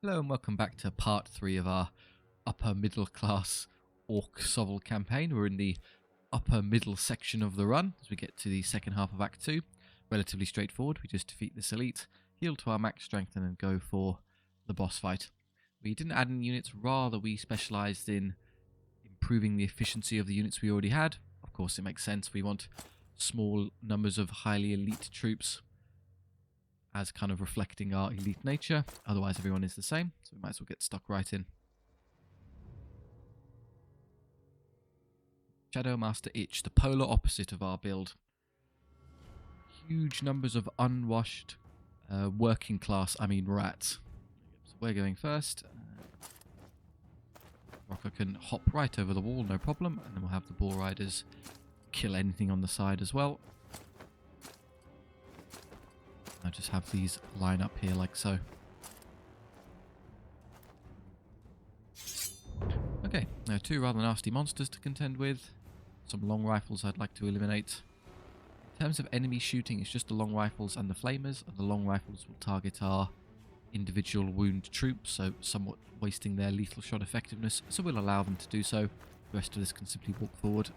Hello and welcome back to part 3 of our upper middle class Ork SOVL campaign. We're in the upper middle section of the run as we get to the second half of Act 2. Relatively straightforward, we just defeat this elite, heal to our max strength and then go for the boss fight. We didn't add any units, rather we specialised in improving the efficiency of the units we already had. Of course it makes sense, we want small numbers of highly elite troops as kind of reflecting our elite nature, otherwise everyone is the same, so we might as well get stuck right in. Shadow Master Itch, the polar opposite of our build. Huge numbers of unwashed working class, rats. So we're going first. Rocker can hop right over the wall, no problem, and then we'll have the Bull Riders kill anything on the side as well. I'll just have these line up here like so. Okay, now two rather nasty monsters to contend with. Some long rifles I'd like to eliminate. In terms of enemy shooting, it's just the long rifles and the flamers, and the long rifles will target our individual wound troops, so somewhat wasting their lethal shot effectiveness, so we'll allow them to do so. The rest of this can simply walk forward.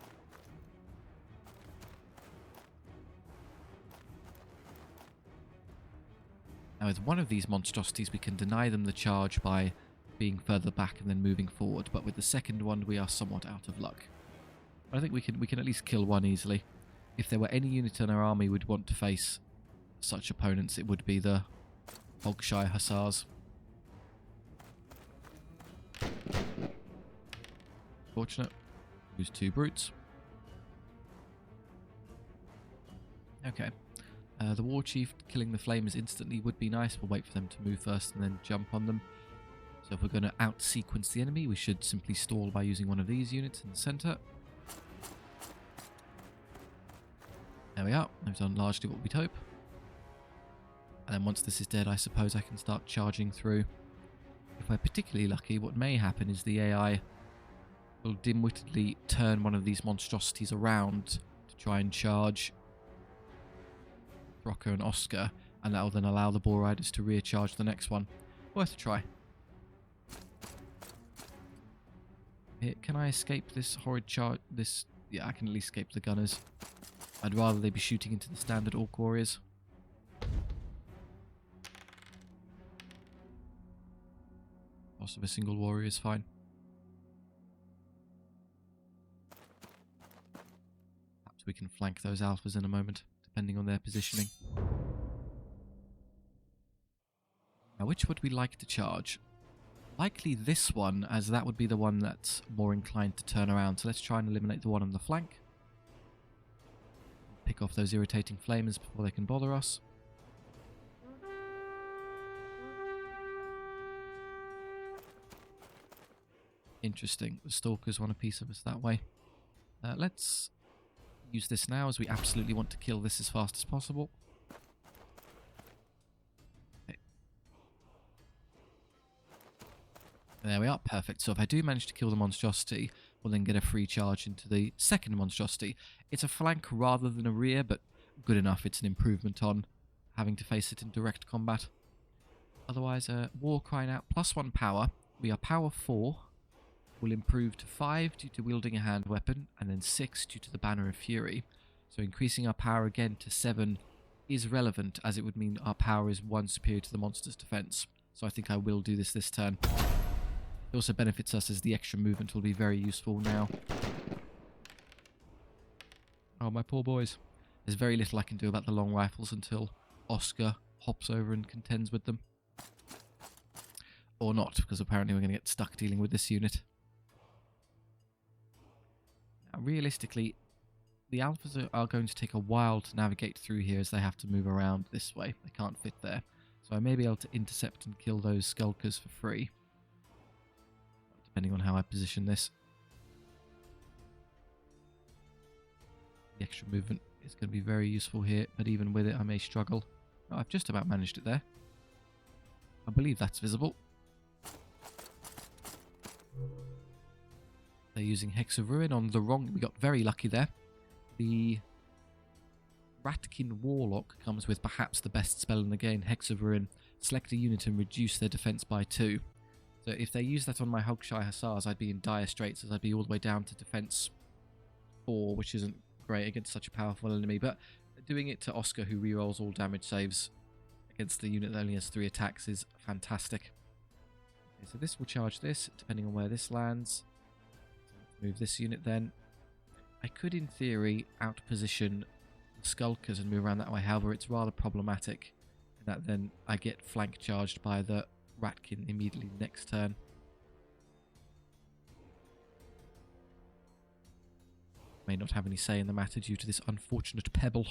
Now with one of these monstrosities we can deny them the charge by being further back and then moving forward, but with the second one we are somewhat out of luck. I think we can at least kill one easily. If there were any unit in our army we'd want to face such opponents, it would be the Hogshire Hussars. Fortunate. Lose two brutes. Okay. The Warchief killing the flamers instantly would be nice. We'll wait for them to move first and then jump on them. So if we're going to out-sequence the enemy, we should simply stall by using one of these units in the centre. There we are. I've done largely what we'd hope. And then once this is dead, I suppose I can start charging through. If we're particularly lucky, what may happen is the AI will dim-wittedly turn one of these monstrosities around to try and charge Rocco and Oscar, and that will then allow the Bull Riders to rear charge the next one. Worth a try. Here, can I escape this horrid charge? Yeah, I can at least escape the gunners. I'd rather they be shooting into the standard Orc warriors. Loss of a single warrior is fine. Perhaps we can flank those alphas in a moment, depending on their positioning. Now, which would we like to charge? Likely this one, as that would be the one that's more inclined to turn around. So let's try and eliminate the one on the flank. Pick off those irritating flamers before they can bother us. Interesting. The Stalkers want a piece of us that way. Let's use this now, as we absolutely want to kill this as fast as possible. Okay. There we are, perfect. So if I do manage to kill the monstrosity, we'll then get a free charge into the second monstrosity. It's a flank rather than a rear, but good enough. It's an improvement on having to face it in direct combat. Otherwise, war crying out, +1 power. We are power 4. Will improve to 5 due to wielding a hand weapon, and then 6 due to the Banner of Fury. So increasing our power again to 7 is relevant, as it would mean our power is 1 superior to the monster's defense. So I think I will do this turn. It also benefits us, as the extra movement will be very useful now. Oh, my poor boys. There's very little I can do about the long rifles until Oscar hops over and contends with them. Or not, because apparently we're going to get stuck dealing with this unit. Now, realistically, the alphas are going to take a while to navigate through here, as they have to move around this way. They can't fit there. So I may be able to intercept and kill those skulkers for free, depending on how I position this. The extra movement is going to be very useful here, but even with it I may struggle. Oh, I've just about managed it there. I believe that's visible. They're using Hex of Ruin on the wrong... We got very lucky there. The Ratkin Warlock comes with perhaps the best spell in the game, Hex of Ruin, select a unit and reduce their defense by 2. So if they use that on my Hogshire Hussars, I'd be in dire straits, as I'd be all the way down to defense 4, which isn't great against such a powerful enemy. But doing it to Oscar, who rerolls all damage saves against the unit that only has 3 attacks, is fantastic. Okay, so this will charge this, depending on where this lands. Move this unit then. I could, in theory, outposition the Skulkers and move around that way. However, it's rather problematic in that then I get flank charged by the Ratkin immediately next turn. May not have any say in the matter due to this unfortunate pebble.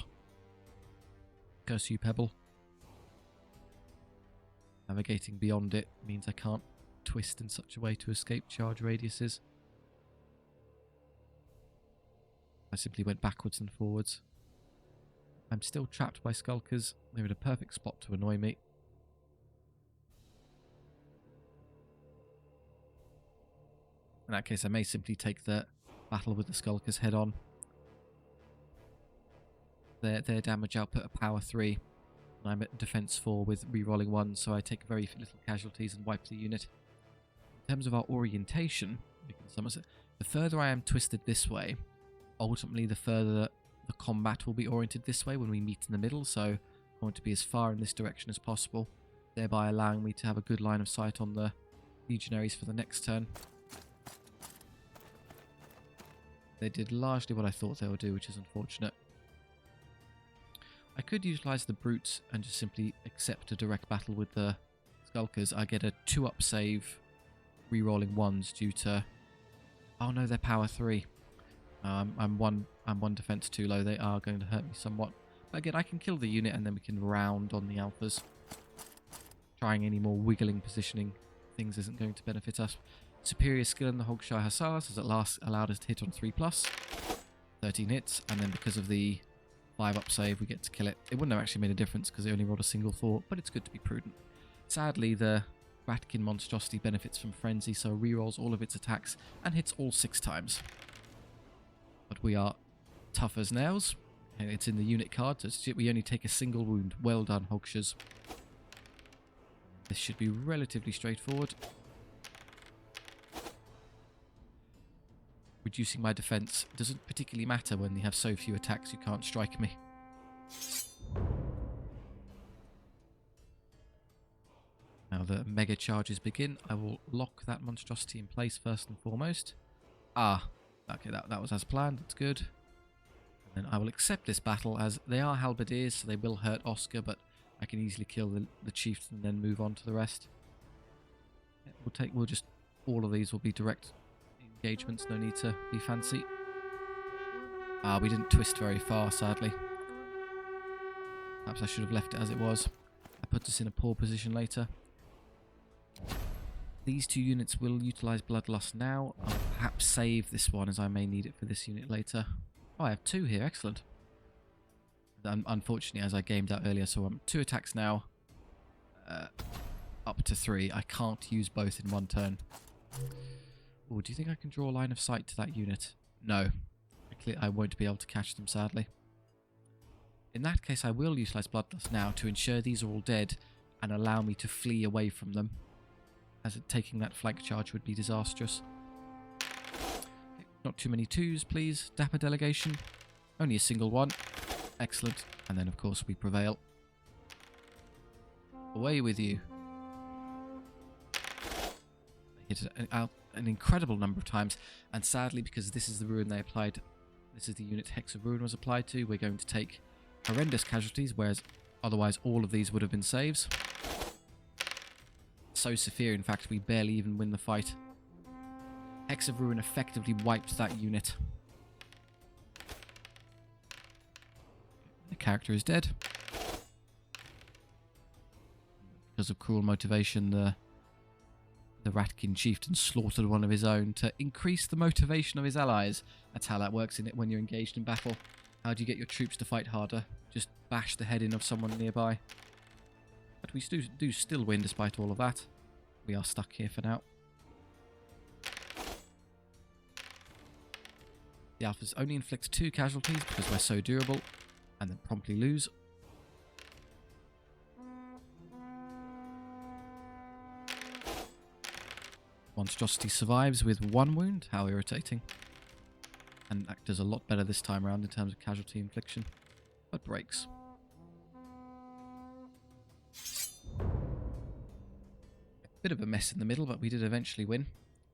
Curse you, pebble. Navigating beyond it means I can't twist in such a way to escape charge radiuses. I simply went backwards and forwards. I'm still trapped by Skulkers. They're in a perfect spot to annoy me. In that case, I may simply take the battle with the Skulkers head on. Their damage output are power 3. And I'm at defense 4 with rerolling 1, so I take very little casualties and wipe the unit. In terms of our orientation, the further I am twisted this way, ultimately the further the combat will be oriented this way when we meet in the middle, so I want to be as far in this direction as possible, thereby allowing me to have a good line of sight on the legionaries for the next turn. They did largely what I thought they would do, which is unfortunate. I could utilise the brutes and just simply accept a direct battle with the Skulkers. I get a 2-up save, rerolling 1s due to... Oh no, they're power 3. I'm one defense too low. They are going to hurt me somewhat. But again, I can kill the unit and then we can round on the alphas. Trying any more wiggling positioning things isn't going to benefit us. Superior skill in the Hogshire Hussars has at last allowed us to hit on 3+. 13 hits, and then because of the 5-up save, we get to kill it. It wouldn't have actually made a difference because it only rolled a single 4, but it's good to be prudent. Sadly, the Ratkin monstrosity benefits from Frenzy, so rerolls all of its attacks and hits all 6 times. But we are tough as nails. And it's in the unit card, so we only take a single wound. Well done, Hogshires. This should be relatively straightforward. Reducing my defense doesn't particularly matter when you have so few attacks you can't strike me. Now the mega charges begin. I will lock that monstrosity in place first and foremost. Ah, okay, that was as planned. That's good. And then I will accept this battle as they are halberdiers, so they will hurt Oscar, but I can easily kill the chiefs and then move on to the rest. We'll just, all of these will be direct engagements, no need to be fancy. We didn't twist very far, sadly. Perhaps I should have left it as it was. That puts us in a poor position later. These 2 units will utilise Bloodlust now. I'll perhaps save this one as I may need it for this unit later. Oh, I have 2 here, excellent. Unfortunately, as I gamed out earlier, so I'm 2 attacks now. Up to 3. I can't use both in one turn. Oh, do you think I can draw a line of sight to that unit? No. I won't be able to catch them, sadly. In that case, I will utilise Bloodlust now to ensure these are all dead and allow me to flee away from them, as taking that flank charge would be disastrous. Okay, not too many 2s, please. Dapper delegation. Only a single one. Excellent. And then, of course, we prevail. Away with you. Hit it an incredible number of times, and sadly, because this is the ruin they applied, this is the unit Hex of Ruin was applied to, we're going to take horrendous casualties, whereas otherwise all of these would have been saves. So severe, in fact, we barely even win the fight. Hex of Ruin effectively wiped that unit. The character is dead. Because of cruel motivation, the Ratkin chieftain slaughtered one of his own to increase the motivation of his allies. That's how that works in it when you're engaged in battle. How do you get your troops to fight harder? Just bash the head in of someone nearby. But we do still win despite all of that. We are stuck here for now. The Alphas only inflict 2 casualties because we're so durable, and then promptly lose. monstrosity survives with 1 wound. How irritating. And that does a lot better this time around in terms of casualty infliction. But breaks. Bit of a mess in the middle, but we did eventually win.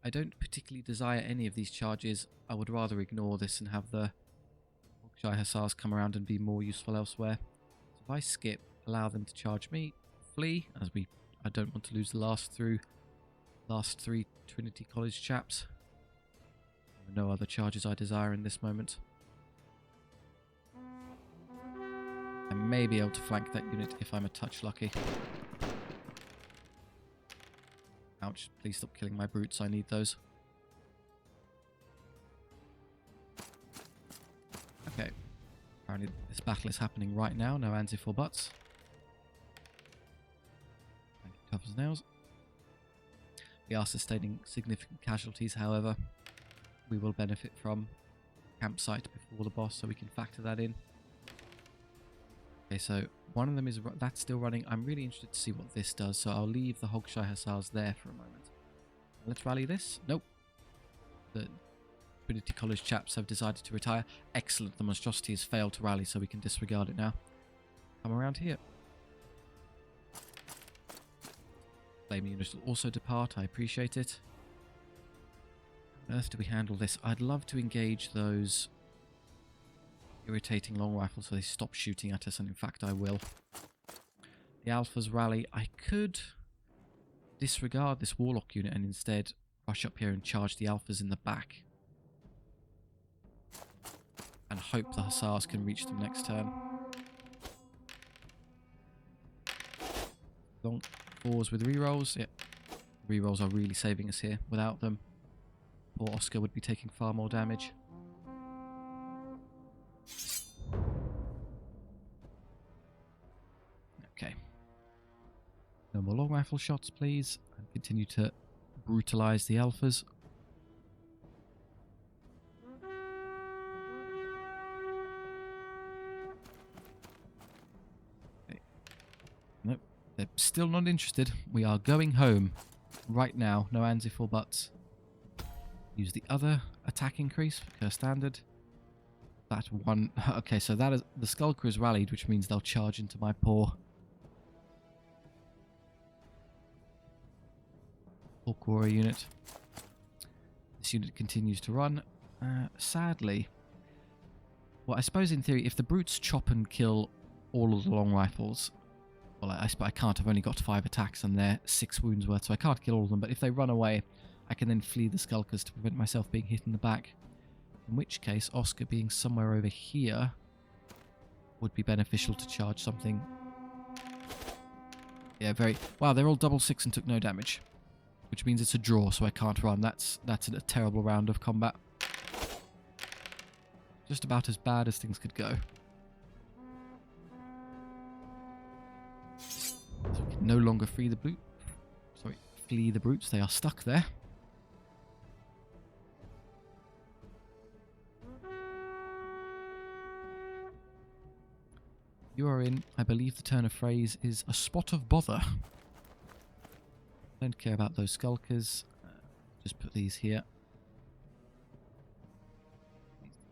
I don't particularly desire any of these charges. I would rather ignore this and have the Orkshire Hussars come around and be more useful elsewhere. So if I skip, allow them to charge me, flee, as I don't want to lose the last 3 Trinity College chaps. There are no other charges I desire in this moment. I may be able to flank that unit if I'm a touch lucky. Ouch, please stop killing my brutes, I need those. Okay, apparently this battle is happening right now, no ands if or buts. Tough as nails. We are sustaining significant casualties, however. We will benefit from campsite before the boss, so we can factor that in. Okay, so one of them is that's still running. I'm really interested to see what this does, so I'll leave the Hogshire Hussars there for a moment. Let's rally this. Nope. The Trinity College chaps have decided to retire. Excellent. The monstrosity has failed to rally, so we can disregard it now. Come around here. Flame unit will also depart. I appreciate it. How on earth do we handle this? I'd love to engage those irritating long rifles so they stop shooting at us, and in fact I will. The alphas rally. I could disregard this warlock unit and instead rush up here and charge the alphas in the back and hope the hussars can reach them next turn. Long 4s with rerolls. Yep, rerolls are really saving us here. Without them, poor Oscar would be taking far more damage. Okay. No more long rifle shots, please. And continue to brutalize the alphas. Okay. Nope. They're still not interested. We are going home right now. No ands if or buts. Use the other attack increase for Curse Standard. That one. Okay, so that is the Skulker is rallied, which means they'll charge into my poor Orc Warrior unit. This unit continues to run. Sadly, well, I suppose in theory, if the brutes chop and kill all of the long rifles, well, I can't. I've only got 5 attacks and they're 6 wounds worth, so I can't kill all of them. But if they run away, I can then flee the Skulkers to prevent myself being hit in the back. In which case, Oscar being somewhere over here would be beneficial to charge something. Yeah, very... Wow, they're all double 6 and took no damage. Which means it's a draw, so I can't run. That's a terrible round of combat. Just about as bad as things could go. So we can no longer flee the brutes. They are stuck there. You are in, I believe the turn of phrase is a spot of bother. Don't care about those Skulkers. Just put these here.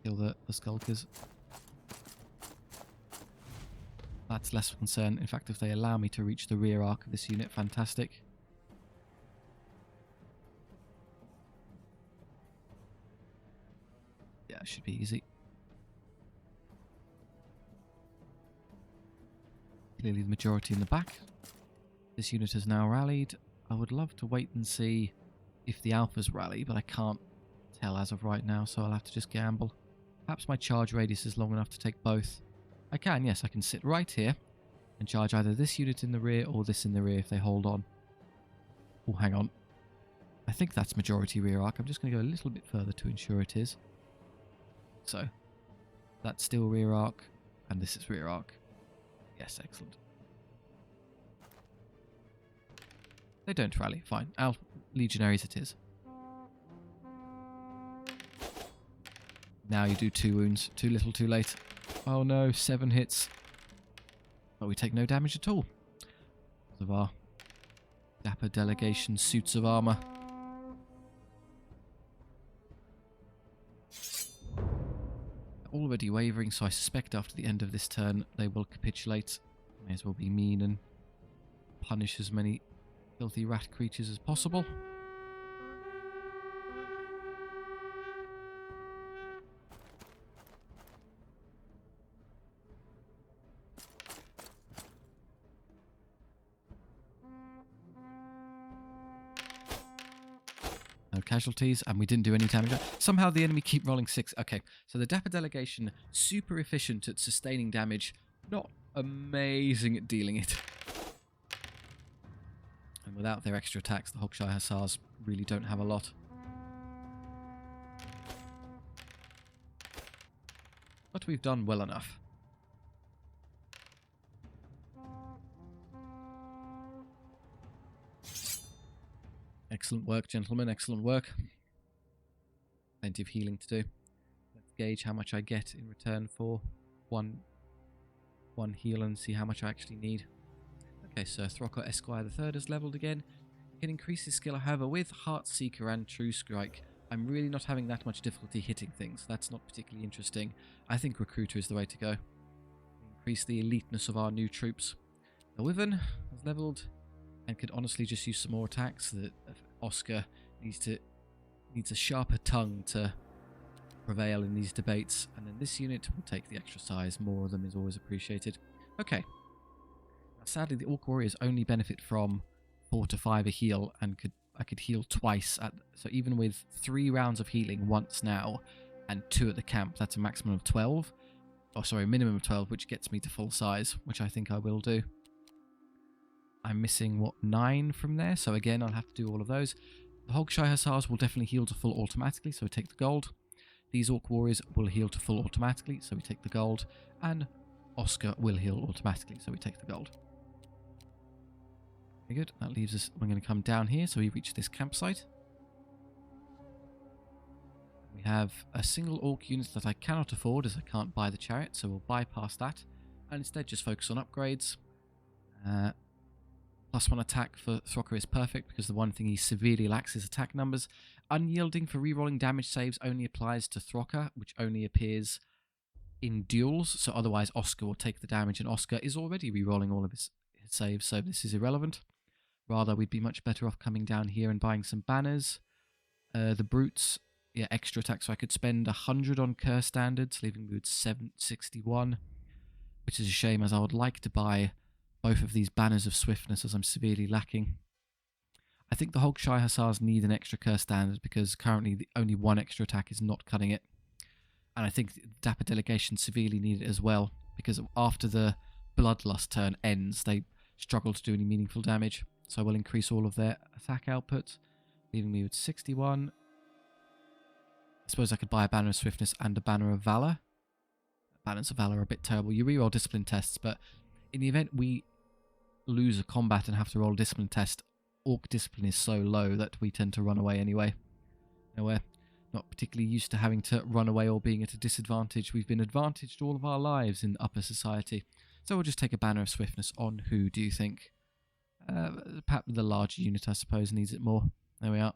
Kill the Skulkers. That's less of a concern. In fact, if they allow me to reach the rear arc of this unit, fantastic. Yeah, it should be easy. Clearly the majority in the back. This unit has now rallied. I would love to wait and see if the alphas rally, but I can't tell as of right now, so I'll have to just gamble. Perhaps my charge radius is long enough to take both. I can, yes, I can sit right here and charge either this unit in the rear or this in the rear if they hold on. Oh, hang on. I think that's majority rear arc. I'm just going to go a little bit further to ensure it is. So, that's still rear arc, and this is rear arc. Yes, excellent. They don't rally. Fine. Legionaries it is. Now you do 2 wounds. Too little, too late. Oh no, 7 hits. But we take no damage at all. Because of our dapper delegation suits of armour. already wavering, so I suspect after the end of this turn they will capitulate. May as well be mean and punish as many filthy rat creatures as possible. No casualties, and we didn't do any damage. Somehow the enemy keep rolling 6. Okay, so the Dapper Delegation, super efficient at sustaining damage, not amazing at dealing it. And without their extra attacks, the Hogshire Hussars really don't have a lot. But we've done well enough. Excellent work, gentlemen. Excellent work. Plenty of healing to do. Let's gauge how much I get in return for one heal and see how much I actually need. Okay, so Throcker Esquire III is leveled again. You can increase his skill, however, with Heartseeker and True Strike. I'm really not having that much difficulty hitting things. That's not particularly interesting. I think Recruiter is the way to go. Increase the eliteness of our new troops. The Wyvern is leveled and could honestly just use some more attacks. That Oscar needs a sharper tongue to prevail in these debates. And then this unit will take the extra size. More of them is always appreciated. Okay. Now, sadly, the Orc Warriors only benefit from 4 to 5 a heal, and I could heal twice. So even with 3 rounds of healing once now, and 2 at the camp, that's a maximum of 12. Oh, sorry, minimum of 12, which gets me to full size, which I think I will do. I'm missing, what, 9 from there? So again, I'll have to do all of those. The Hogshire Hussars will definitely heal to full automatically, so we take the gold. These Orc Warriors will heal to full automatically, so we take the gold. And Oscar will heal automatically, so we take the gold. Very good. That leaves us... We're going to come down here, so we reach this campsite. We have a single Orc unit that I cannot afford, as I can't buy the chariot, so we'll bypass that. And instead just focus on upgrades. +1 attack for Throcker is perfect because the one thing he severely lacks is attack numbers. Unyielding for rerolling damage saves only applies to Throcker, which only appears in duels. So otherwise Oscar will take the damage, and Oscar is already rerolling all of his saves, so this is irrelevant. Rather, we'd be much better off coming down here and buying some banners. The brutes, yeah, extra attack, so I could spend 100 on curse standards, leaving me with 761, which is a shame, as I would like to buy both of these banners of swiftness, as I'm severely lacking. I think the Hogshire Hussars need an extra curse standard because currently only 1 extra attack is not cutting it. And I think the Dapper Delegation severely need it as well, because after the Bloodlust turn ends, they struggle to do any meaningful damage. So I will increase all of their attack output, leaving me with 61. I suppose I could buy a banner of swiftness and a banner of valor. Banners of valor are a bit terrible. You reroll discipline tests, but in the event we lose a combat and have to roll a discipline test, Orc discipline is so low that we tend to run away anyway. Now, we're not particularly used to having to run away or being at a disadvantage. We've been advantaged all of our lives in upper society. So we'll just take a banner of swiftness on. Who do you think? Perhaps the larger unit, I suppose, needs it more. There we are.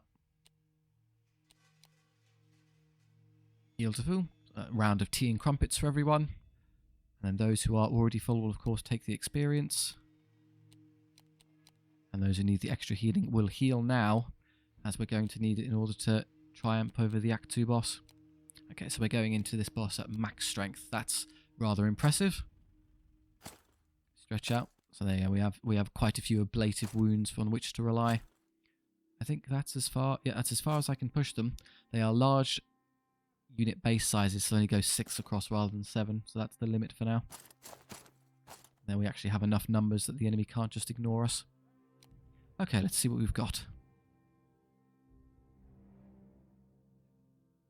Heal to full. A round of tea and crumpets for everyone. And then those who are already full will, of course, take the experience. And those who need the extra healing will heal now, as we're going to need it in order to triumph over the Act 2 boss. Okay, so we're going into this boss at max strength. That's rather impressive. Stretch out. So there you go. We have quite a few ablative wounds on which to rely. I think that's as far... Yeah, that's as far as I can push them. They are large unit base sizes, so they only go 6 across rather than 7. So that's the limit for now. Then we actually have enough numbers that the enemy can't just ignore us. Okay, let's see what we've got.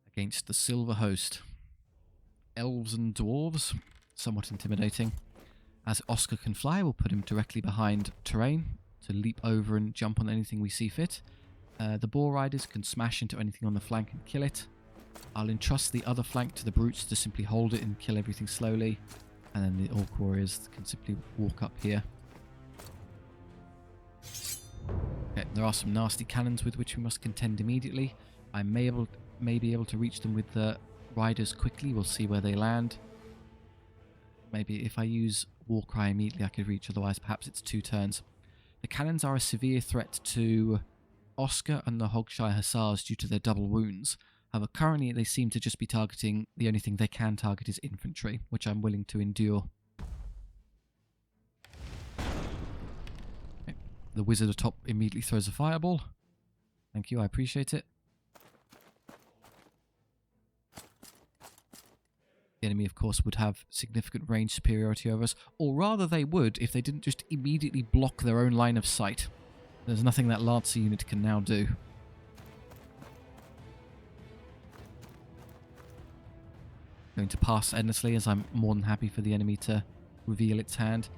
Against the Silver Host. Elves and dwarves. Somewhat intimidating. As Oscar can fly, we'll put him directly behind terrain to leap over and jump on anything we see fit. The Boar Riders can smash into anything on the flank and kill it. I'll entrust the other flank to the Brutes to simply hold it and kill everything slowly. And then the Orc Warriors can simply walk up here. Okay, there are some nasty cannons with which we must contend immediately. I may be able to reach them with the riders quickly. We'll see where they land. Maybe if I use Warcry immediately I could reach, otherwise perhaps it's 2 turns. The cannons are a severe threat to Oscar and the Hogshire Hussars due to their double wounds. However, currently they seem to just be targeting, the only thing they can target is infantry, which I'm willing to endure. Okay. The wizard atop immediately throws a fireball. Thank you, I appreciate it. The enemy, of course, would have significant range superiority over us, or rather they would if they didn't just immediately block their own line of sight. There's nothing that Lancer unit can now do. Going to pass endlessly, as I'm more than happy for the enemy to reveal its hand.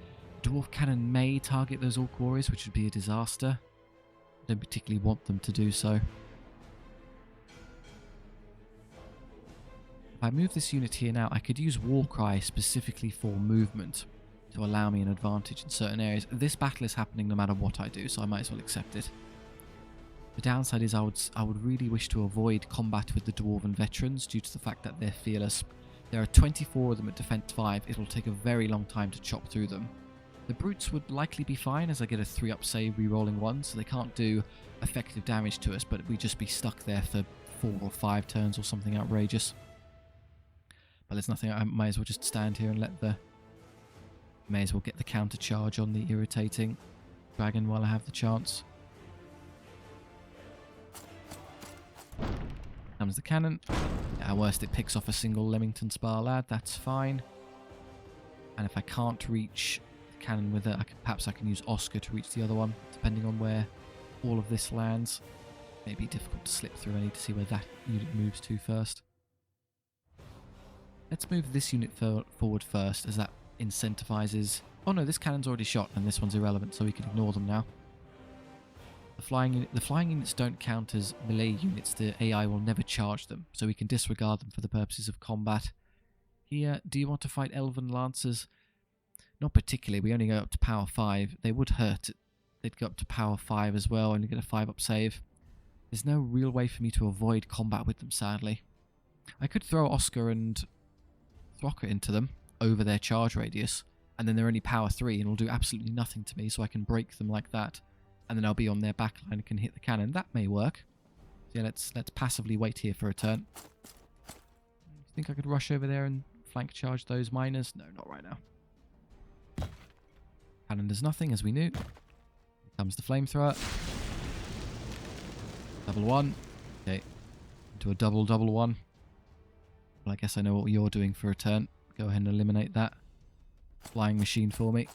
Dwarf cannon may target those Orc warriors, which would be a disaster. I don't particularly want them to do so. If I move this unit here now, I could use Warcry specifically for movement to allow me an advantage in certain areas. This battle is happening no matter what I do, so I might as well accept it. The downside is I would really wish to avoid combat with the Dwarven veterans due to the fact that they're fearless. There are 24 of them at defense 5. It'll take a very long time to chop through them. The brutes would likely be fine as I get a 3-up save rerolling 1, so they can't do effective damage to us, but we'd just be stuck there for 4 or 5 turns or something outrageous. But there's nothing, I might as well just stand here and let the... May as well get the counter charge on the irritating dragon while I have the chance. Comes the cannon. At worst it picks off a single Leamington Spar lad, that's fine. And if I can't reach the cannon with it, perhaps I can use Oscar to reach the other one, depending on where all of this lands. It may be difficult to slip through. I need to see where that unit moves to first. Let's move this unit forward first, as that incentivizes... Oh no, this cannon's already shot, and this one's irrelevant, so we can ignore them now. The flying units don't count as melee units. The AI will never charge them, so we can disregard them for the purposes of combat. Here, do you want to fight Elven Lancers? Not particularly. We only go up to power 5. They would hurt. They'd go up to power 5 as well, and you get a 5-up save. There's no real way for me to avoid combat with them, sadly. I could throw Oscar and Throcker into them over their charge radius, and then they're only power 3 and will do absolutely nothing to me, so I can break them like that. And then I'll be on their backline and can hit the cannon. That may work. So yeah, let's passively wait here for a turn. Think I could rush over there and flank charge those miners? No, not right now. Cannon does nothing, as we knew. Here comes the flamethrower. Double 1. Okay. Into a double 1. Well, I guess I know what you're doing for a turn. Go ahead and eliminate that flying machine for me.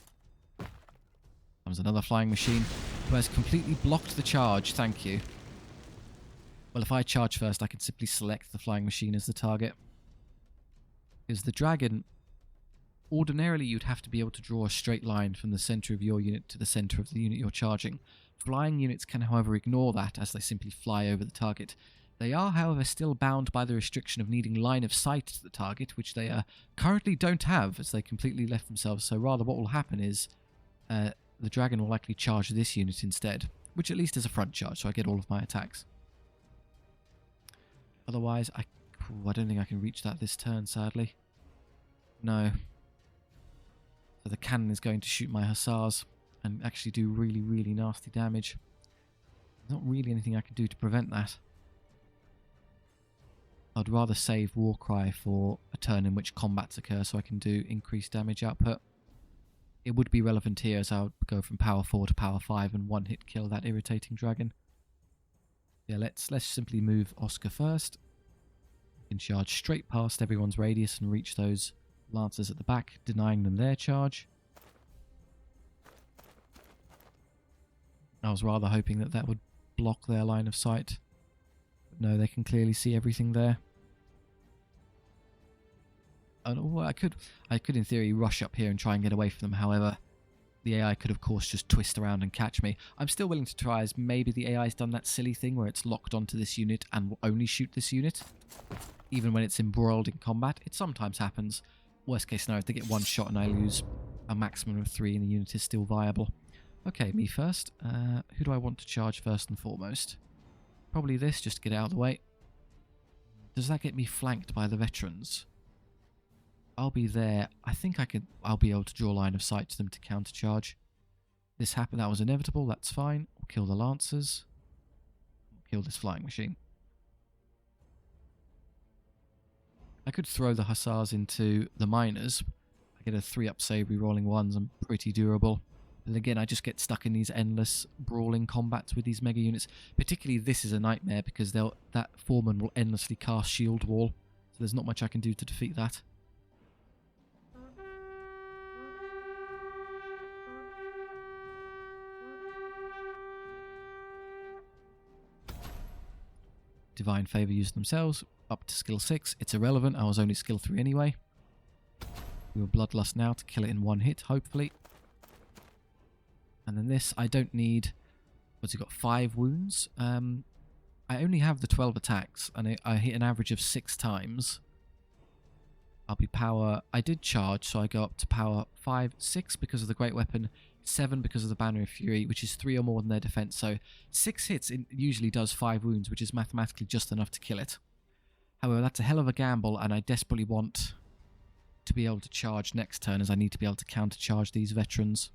Comes another flying machine who has completely blocked the charge. Thank you. Well, if I charge first, I can simply select the flying machine as the target. Because the dragon, ordinarily you'd have to be able to draw a straight line from the center of your unit to the center of the unit you're charging. Flying units can, however, ignore that as they simply fly over the target. They are, however, still bound by the restriction of needing line of sight to the target, which they currently don't have, as they completely left themselves. So rather what will happen is the dragon will likely charge this unit instead, which at least is a front charge, so I get all of my attacks. Otherwise, I don't think I can reach that this turn, sadly. No. So the cannon is going to shoot my hussars and actually do really, really nasty damage. There's not really anything I can do to prevent that. I'd rather save Warcry for a turn in which combats occur so I can do increased damage output. It would be relevant here as I would go from power 4 to power 5 and one-hit kill that irritating dragon. Yeah, let's simply move Oscar first. We can charge straight past everyone's radius and reach those lancers at the back, denying them their charge. I was rather hoping that that would block their line of sight. But no, they can clearly see everything there. And I could in theory rush up here and try and get away from them. However, the AI could of course just twist around and catch me. I'm still willing to try, as maybe the AI's done that silly thing where it's locked onto this unit and will only shoot this unit, even when it's embroiled in combat. It sometimes happens. Worst case scenario, if they get one shot and I lose a maximum of 3 and the unit is still viable. Okay, me first. Who do I want to charge first and foremost? Probably this, just to get it out of the way. Does that get me flanked by the veterans? I'll be there. I think I'll be able to draw line of sight to them to countercharge. This happened. That was inevitable. That's fine. We'll kill the lancers. We'll kill this flying machine. I could throw the hussars into the miners. I get a 3-up save, re-rolling 1s. I'm pretty durable. And again, I just get stuck in these endless brawling combats with these mega units. Particularly this is a nightmare because that foreman will endlessly cast shield wall. So there's not much I can do to defeat that. Divine Favour used themselves, up to skill 6. It's irrelevant, I was only skill 3 anyway. We will Bloodlust now to kill it in 1 hit, hopefully. And then this, I don't need... What's he got? 5 wounds? I only have the 12 attacks, and I hit an average of 6 times. I'll be power... I did charge, so I go up to power 5, 6 because of the Great Weapon, 7 because of the Banner of Fury, which is 3 or more than their defense. So 6 hits usually does 5 wounds, which is mathematically just enough to kill it. However, that's a hell of a gamble, and I desperately want to be able to charge next turn, as I need to be able to countercharge these veterans.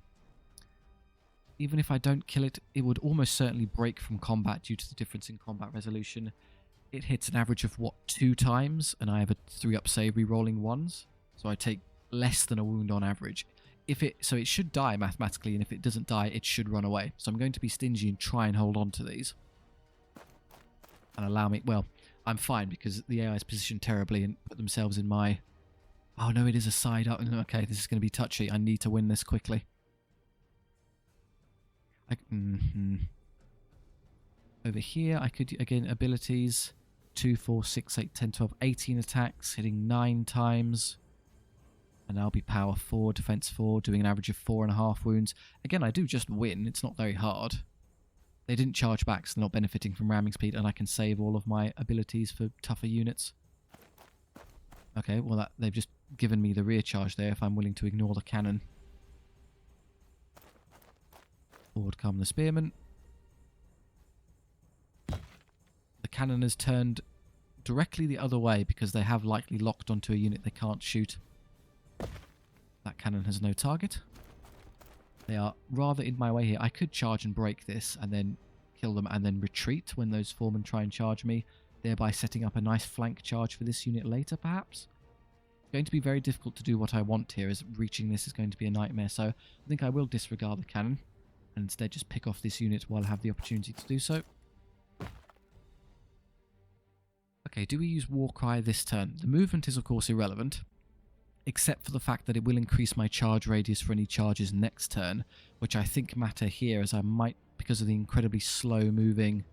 Even if I don't kill it, it would almost certainly break from combat due to the difference in combat resolution. It hits an average of, what, 2 times, and I have a 3-up save re-rolling 1s, so I take less than a wound on average. So it should die mathematically, and if it doesn't die, it should run away. So I'm going to be stingy and try and hold on to these. And allow me... Well, I'm fine, because the AI is positioned terribly and put themselves in my... Oh no, it is a side up. Okay, this is going to be touchy. I need to win this quickly. Over here, I could, again, abilities. 2, 4, 6, 8, 10, 12, 18 attacks, hitting 9 times. And I'll be power 4, defense 4, doing an average of 4.5 wounds. Again, I do just win. It's not very hard. They didn't charge back, so they're not benefiting from ramming speed, and I can save all of my abilities for tougher units. Okay, well, they've just given me the rear charge there if I'm willing to ignore the cannon. Forward come the spearmen. The cannon has turned directly the other way because they have likely locked onto a unit they can't shoot. That cannon has no target. They are rather in my way here. I could charge and break this and then kill them and then retreat when those foremen try and charge me, thereby setting up a nice flank charge for this unit later, perhaps. It's going to be very difficult to do what I want here, as reaching this is going to be a nightmare, so I think I will disregard the cannon and instead just pick off this unit while I have the opportunity to do so. Okay, do we use Warcry this turn? The movement is of course irrelevant, except for the fact that it will increase my charge radius for any charges next turn, which I think matter here, as I might, because of the incredibly slow moving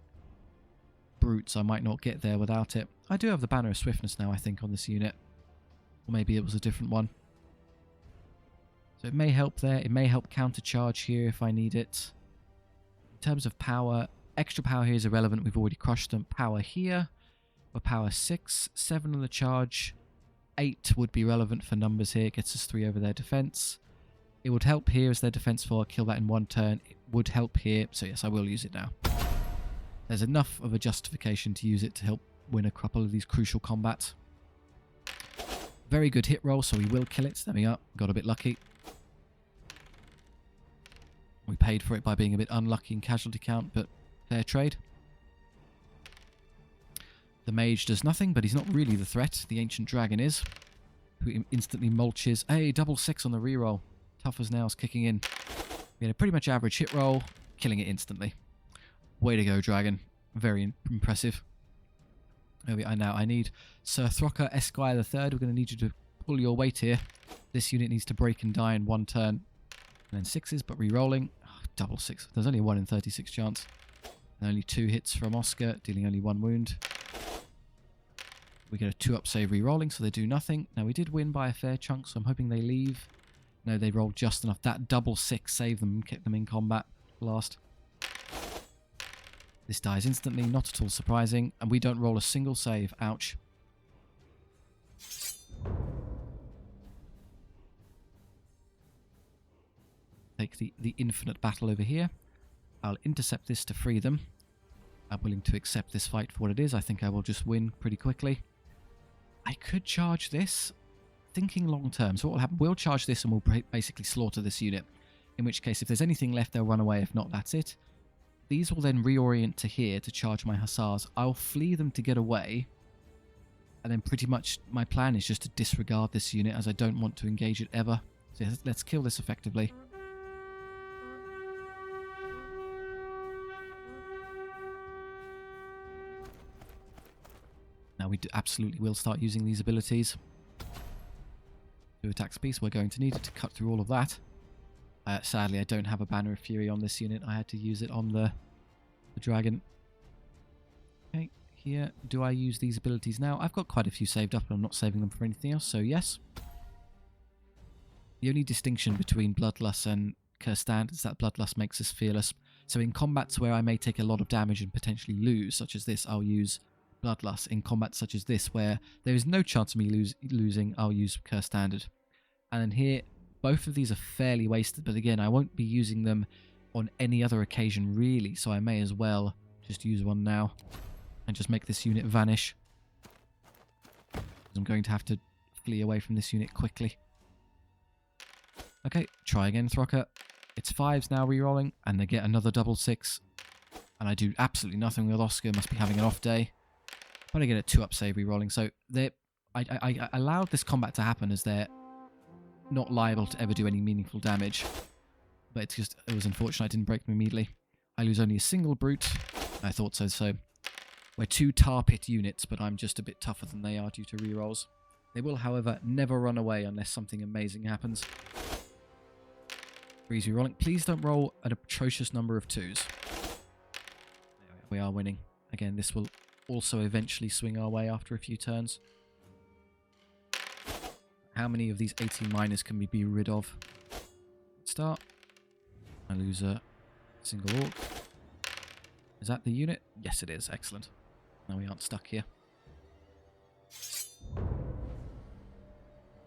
brutes, I might not get there without it. I do have the Banner of Swiftness now, I think, on this unit. Or maybe it was a different one. So it may help there. It may help countercharge here if I need it. In terms of power, extra power here is irrelevant. We've already crushed them. Power here, we're power 6, 7 on the charge. 8 would be relevant for numbers here. It gets us 3 over their defense. It would help here as their defense 4. Kill that in 1 turn. It would help here. So yes, I will use it now. There's enough of a justification to use it to help win a couple of these crucial combats. Very good hit roll, so we will kill it. There we are. Got a bit lucky. We paid for it by being a bit unlucky in casualty count, but fair trade. The mage does nothing, but he's not really the threat. The ancient dragon is, who instantly mulches. Hey, double 6 on the reroll. Tough as nails kicking in. We had a pretty much average hit roll, killing it instantly. Way to go, dragon. Very impressive. I need Sir Throcker Esquire III. We're going to need you to pull your weight here. This unit needs to break and die in 1 turn. And then 6s, but re-rolling. Oh, double 6. There's only a 1 in 36 chance. And only 2 hits from Oscar, dealing only 1 wound. We get a 2-up save re-rolling, so they do nothing. Now, we did win by a fair chunk, so I'm hoping they leave. No, they rolled just enough. That double 6 saved them and kept them in combat last. This dies instantly, not at all surprising, and we don't roll a single save. Ouch. Take the infinite battle over here. I'll intercept this to free them. I'm willing to accept this fight for what it is. I think I will just win pretty quickly. I could charge this, thinking long term. So what will happen, we'll charge this and we'll basically slaughter this unit. In which case, if there's anything left, they'll run away. If not, that's it. These will then reorient to here to charge my hussars. I'll flee them to get away. And then pretty much my plan is just to disregard this unit, as I don't want to engage it ever. So let's kill this effectively. Now we absolutely will start using these abilities. To attack space, we're going to need it to cut through all of that. Sadly, I don't have a Banner of Fury on this unit. I had to use it on the dragon. Okay, here. Do I use these abilities now? I've got quite a few saved up, and I'm not saving them for anything else, so yes. The only distinction between Bloodlust and Curstand is that Bloodlust makes us fearless. So in combats where I may take a lot of damage and potentially lose, such as this, I'll use Bloodlust. In combats such as this, where there is no chance of me losing, I'll use Curse Standard. And then here, both of these are fairly wasted, but again, I won't be using them on any other occasion really, so I may as well just use one now and just make this unit vanish. I'm going to have to flee away from this unit quickly. Okay, try again, Throcker. It's 5s now rerolling, and they get another double 6. And I do absolutely nothing with Oscar, must be having an off day. But I get a 2-up save rerolling, so I allowed this combat to happen as they're not liable to ever do any meaningful damage. But it's just, it was unfortunate I didn't break them immediately. I lose only a single brute. I thought so, so we're 2 tar pit units, but I'm just a bit tougher than they are due to rerolls. They will, however, never run away unless something amazing happens. 3's rerolling. Please don't roll an atrocious number of 2s. We are winning. Again, this will also eventually swing our way after a few turns. How many of these 18 miners can we be rid of? Let's start. I lose a single orc. Is that the unit? Yes, it is. Excellent. Now we aren't stuck here.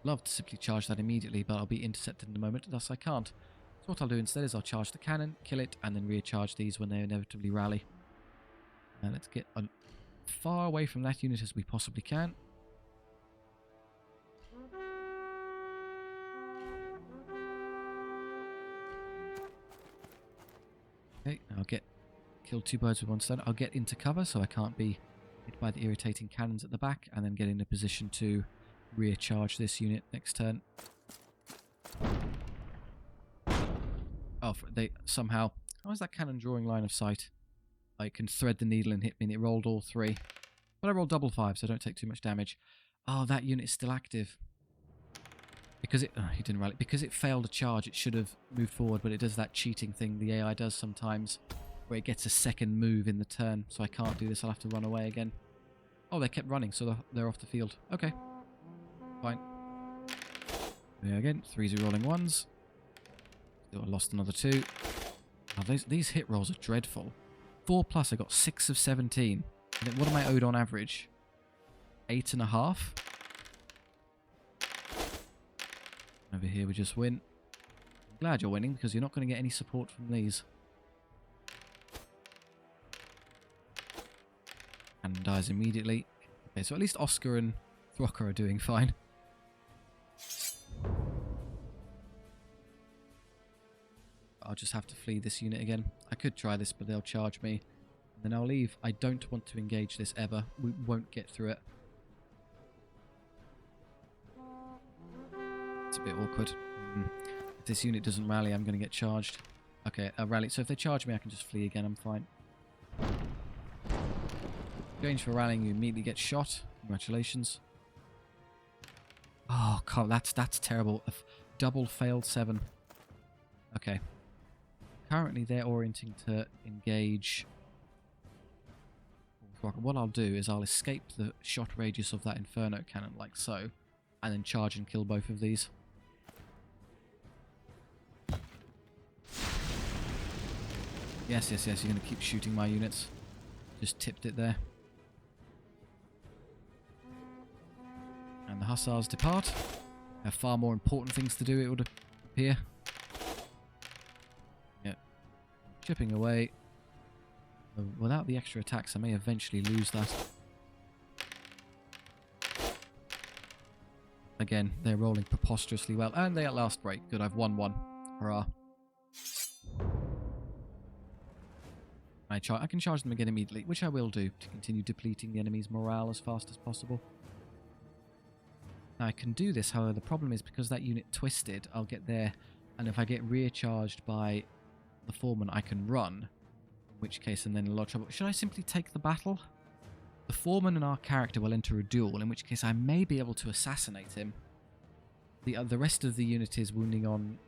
Love to simply charge that immediately, but I'll be intercepted in a moment, thus I can't. So what I'll do instead is I'll charge the cannon, kill it, and then recharge these when they inevitably rally. And let's get as far away from that unit as we possibly can. Okay, I'll kill 2 birds with 1 stone. I'll get into cover so I can't be hit by the irritating cannons at the back, and then get in a position to recharge this unit next turn. Oh, they somehow... How is that cannon drawing line of sight? I can thread the needle and hit me, and it rolled all 3. But I rolled double 5, so I don't take too much damage. Oh, that unit is still active. Because it... Oh, he didn't rally. Because it failed a charge, it should have moved forward, but it does that cheating thing the AI does sometimes, where it gets a second move in the turn, so I can't do this. I'll have to run away again. Oh, they kept running, so they're off the field. Okay. Fine. There again. 3s rolling 1s. Still lost another 2. Oh, these hit rolls are dreadful. 4+, I got 6 of 17. And then what am I owed on average? 8.5? Over here we just win. I'm glad you're winning, because you're not going to get any support from these. And dies immediately. Okay, so at least Oscar and Throcker are doing fine. I'll just have to flee this unit again. I could try this, but they'll charge me. And then I'll leave. I don't want to engage this ever. We won't get through it. It's a bit awkward. If this unit doesn't rally, I'm going to get charged. Okay, I rallied. So if they charge me, I can just flee again. I'm fine. Going for rallying, you immediately get shot. Congratulations. Oh, God, that's terrible. A double failed 7. Okay. Currently, they're orienting to engage. What I'll do is I'll escape the shot radius of that Inferno cannon, like so, and then charge and kill both of these. Yes, yes, yes, you're going to keep shooting my units. Just tipped it there. And the Hussars depart. Have far more important things to do, it would appear. Yep. Chipping away. Without the extra attacks, I may eventually lose that. Again, they're rolling preposterously well. And they at last break. Good, I've won one. Hurrah. I can charge them again immediately, which I will do to continue depleting the enemy's morale as fast as possible. Now I can do this, however, the problem is because that unit twisted, I'll get there, and if I get rear charged by the foreman, I can run. In which case, I'm then in a lot of trouble. Should I simply take the battle? The foreman and our character will enter a duel, in which case I may be able to assassinate him. The rest of the unit is wounding on...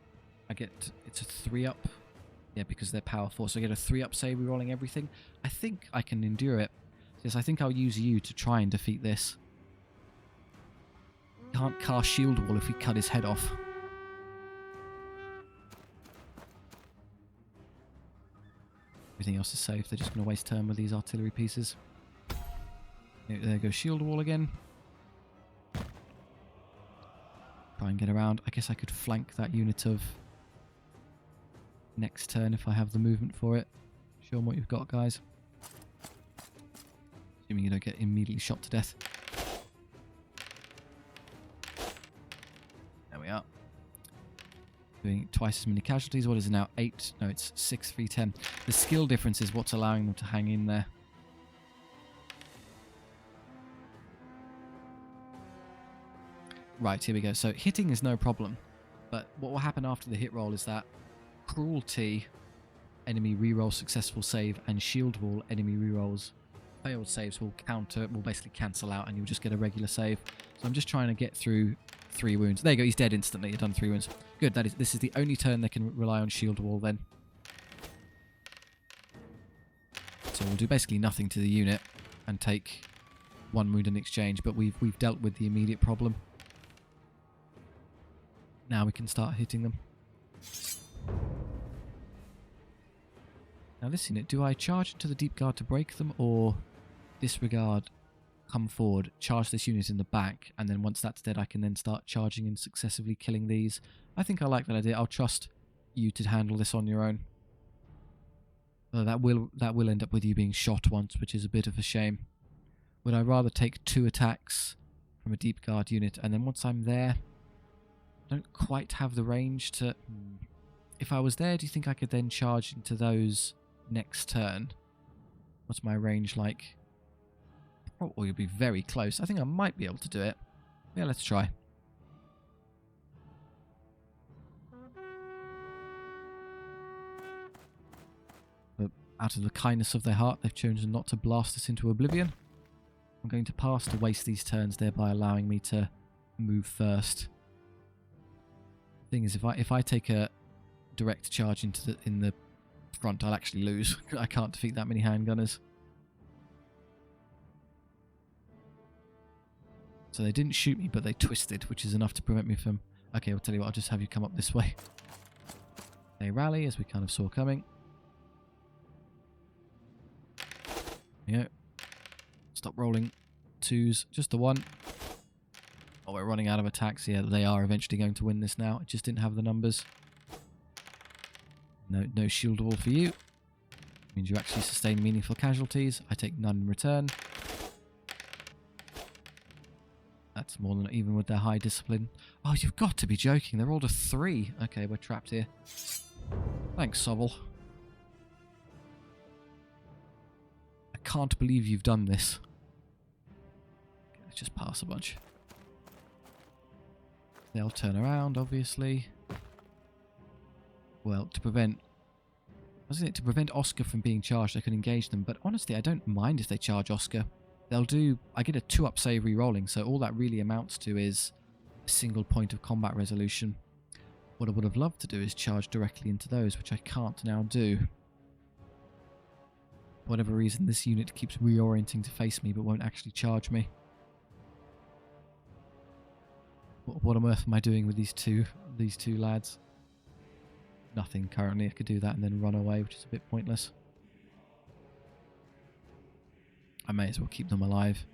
it's a 3-up. Yeah, because they're power 4, so I get a 3-up save rerolling everything. I think I can endure it. Yes, I think I'll use you to try and defeat this. Can't cast shield wall if we cut his head off. Everything else is safe. They're just going to waste turn with these artillery pieces. There goes shield wall again. Try and get around. I guess I could flank that unit of next turn if I have the movement for it. Show them what you've got, guys. Assuming you don't get immediately shot to death. There we are. Doing twice as many casualties. What is it now? 8? No, it's 6, 3, 10. The skill difference is what's allowing them to hang in there. Right, here we go. So hitting is no problem. But what will happen after the hit roll is that cruelty, enemy reroll successful save, and shield wall, enemy rerolls failed saves will basically cancel out, and you'll just get a regular save. So I'm just trying to get through 3 wounds. There you go, he's dead instantly. You've done 3 wounds. Good, this is the only turn they can rely on shield wall then. So we'll do basically nothing to the unit and take 1 wound in exchange, but we've dealt with the immediate problem. Now we can start hitting them. Now this unit, do I charge into the deep guard to break them, or disregard, come forward, charge this unit in the back, and then once that's dead I can then start charging and successively killing these? I think I like that idea. I'll trust you to handle this on your own. That will end up with you being shot once, which is a bit of a shame. Would I rather take 2 attacks from a deep guard unit, and then once I'm there, I don't quite have the range to... If I was there, do you think I could then charge into those next turn? What's my range like? Oh, you'll be very close. I think I might be able to do it. Yeah, let's try. But out of the kindness of their heart, they've chosen not to blast us into oblivion. I'm going to pass to waste these turns, thereby allowing me to move first. Thing is, if I take a direct charge in the front, I'll actually lose. I can't defeat that many handgunners. So they didn't shoot me, but they twisted, which is enough to prevent me from... Okay, I'll tell you what, I'll just have you come up this way. They rally, as we kind of saw coming. There you go. Stop rolling 2s, just the 1. Oh, we're running out of attacks. Yeah, they are eventually going to win this now. It just didn't have the numbers. No shield wall for you. Means you actually sustain meaningful casualties. I take none in return. That's more than even with their high discipline. Oh, you've got to be joking. They're rolled a 3. Okay, we're trapped here. Thanks, SOVL. I can't believe you've done this. Okay, let's just pass a bunch. They'll turn around, obviously. Well, to prevent Oscar from being charged, I could engage them. But honestly, I don't mind if they charge Oscar. They'll do... I get a 2-up save re-rolling, so all that really amounts to is a single point of combat resolution. What I would have loved to do is charge directly into those, which I can't now do. For whatever reason, this unit keeps reorienting to face me, but won't actually charge me. What on earth am I doing with these two lads? Nothing currently. I could do that and then run away, which is a bit pointless. I may as well keep them alive.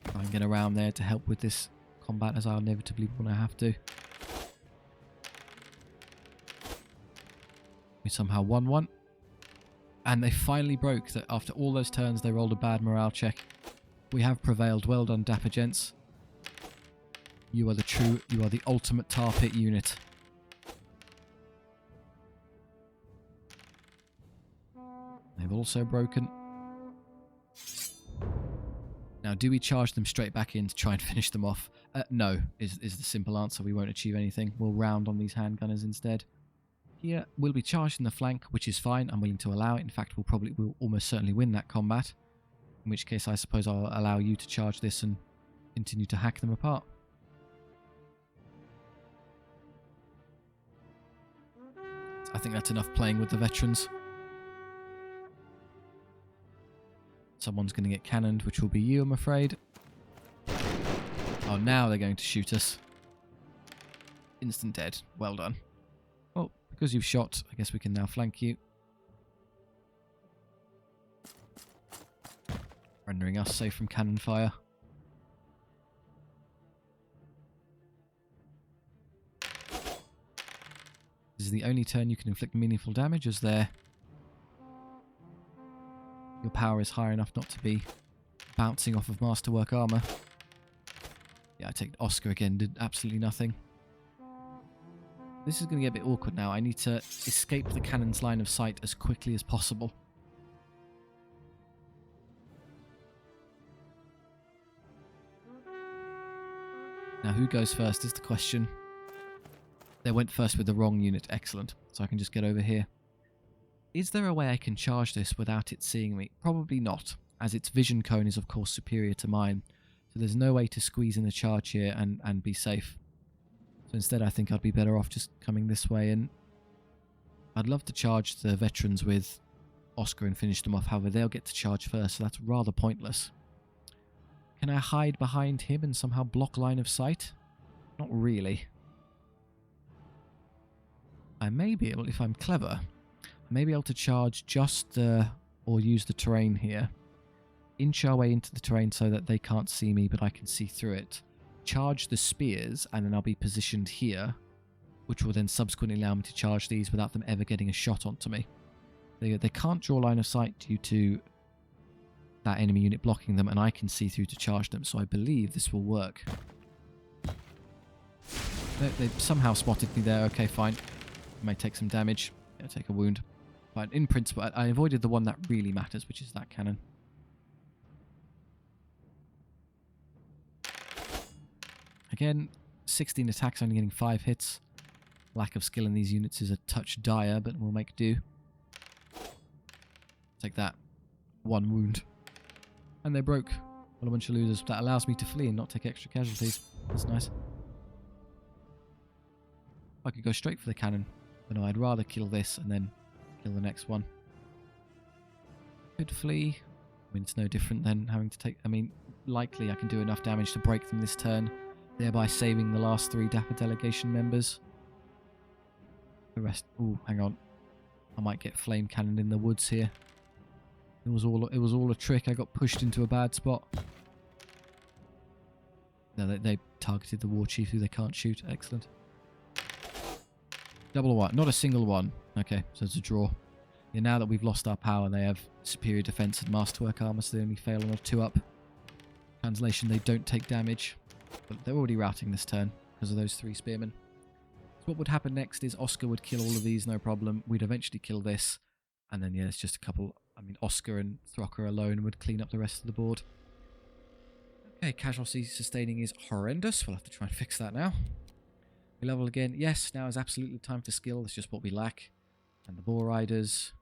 Try and get around there to help with this combat, as I'll inevitably want to have to. We somehow won one. And they finally broke that after all those turns they rolled a bad morale check. We have prevailed. Well done, Dapper Gents. You are the ultimate tar pit unit. They've also broken. Now, do we charge them straight back in to try and finish them off? No, is the simple answer. We won't achieve anything. We'll round on these handgunners instead. Here, we'll be charged in the flank, which is fine. I'm willing to allow it. In fact, we'll almost certainly win that combat. In which case, I suppose I'll allow you to charge this and continue to hack them apart. I think that's enough playing with the veterans. Someone's going to get cannoned, which will be you, I'm afraid. Oh, now they're going to shoot us. Instant dead. Well done. Well, because you've shot, I guess we can now flank you. Rendering us safe from cannon fire. This is the only turn you can inflict meaningful damage, as your power is high enough not to be bouncing off of masterwork armor. Yeah, I take Oscar again, did absolutely nothing. This is going to get a bit awkward now. I need to escape the cannon's line of sight as quickly as possible. Now, who goes first is the question. They went first with the wrong unit. Excellent. So I can just get over here. Is there a way I can charge this without it seeing me? Probably not, as its vision cone is of course superior to mine. So there's no way to squeeze in a charge here and be safe. So instead I think I'd be better off just coming this way, and I'd love to charge the veterans with Oscar and finish them off. However, they'll get to charge first, so that's rather pointless. Can I hide behind him and somehow block line of sight? Not really. I may be able, if I'm clever, I may be able to charge just or use the terrain here. Inch our way into the terrain so that they can't see me, but I can see through it. Charge the spears, and then I'll be positioned here, which will then subsequently allow me to charge these without them ever getting a shot onto me. They can't draw line of sight due to that enemy unit blocking them, and I can see through to charge them, so I believe this will work. They somehow spotted me there. Okay, fine. I may take some damage. Yeah, take a wound. But in principle, I avoided the one that really matters, which is that cannon. Again, 16 attacks, only getting 5 hits. Lack of skill in these units is a touch dire, but we'll make do. Take that. 1 wound. And they broke. Well, a bunch of losers. That allows me to flee and not take extra casualties. That's nice. I could go straight for the cannon, but no, I'd rather kill this and then kill the next one. Could flee. I mean, it's no different than having to take... I mean, likely I can do enough damage to break them this turn, thereby saving the last 3 Dapper delegation members. The rest... Ooh, hang on. I might get flame cannoned in the woods here. It was all a trick. I got pushed into a bad spot. No, they targeted the Warchief, who they can't shoot. Excellent. Double one. Not a single one. Okay, so it's a draw. Yeah, now that we've lost our power, they have superior defense and masterwork armor, so they only fail on a 2-up. Translation, they don't take damage. But they're already routing this turn because of those 3 spearmen. So what would happen next is Oscar would kill all of these, no problem. We'd eventually kill this. And then, yeah, it's just a couple... I mean, Oscar and Throcker alone would clean up the rest of the board. Okay, casualty sustaining is horrendous. We'll have to try and fix that now. We level again. Yes, now is absolutely time to skill. That's just what we lack. And the Boar Riders.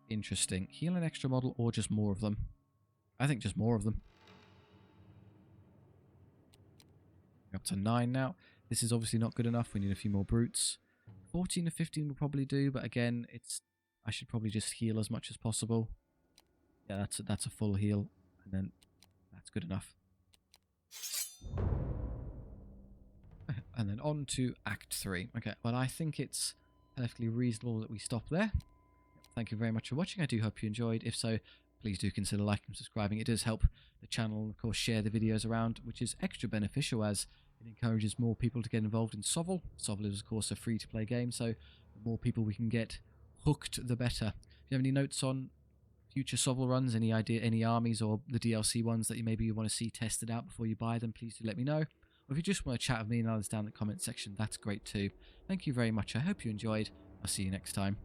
Interesting. Heal an extra model or just more of them? I think just more of them. We're up to 9 now. This is obviously not good enough. We need a few more brutes. 14 or 15 will probably do, but again, I should probably just heal as much as possible. Yeah, that's a full heal, and then that's good enough. And then on to Act 3. Okay, well, I think it's perfectly reasonable that we stop there. Thank you very much for watching. I do hope you enjoyed. If so, please do consider liking and subscribing. It does help the channel, and of course share the videos around, which is extra beneficial as it encourages more people to get involved in SOVL. SOVL is of course a free-to-play game, so the more people we can get hooked, the better. If you have any notes on future SOVL runs, any idea, any armies or the DLC ones that maybe you want to see tested out before you buy them, please do let me know. Or if you just want to chat with me and others down in the comment section, that's great too. Thank you very much. I hope you enjoyed. I'll see you next time.